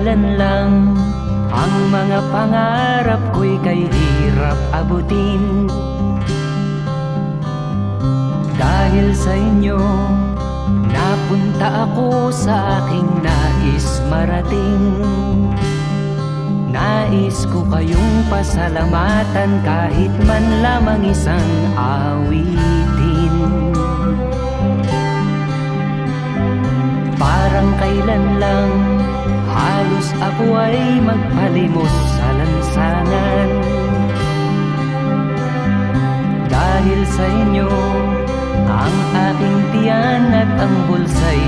kailan lang ang mga pangarap ko'y kay hirap abutin. Dahil sa inyo, napunta ako sa aking nais marating. Nais ko kayong pasalamatan kahit man lamang isang awitin. Parang kailan lang halos ako ay magpalimos sa lansangan. Dahil sa inyo, ang aking tiyan at ang bulsa'y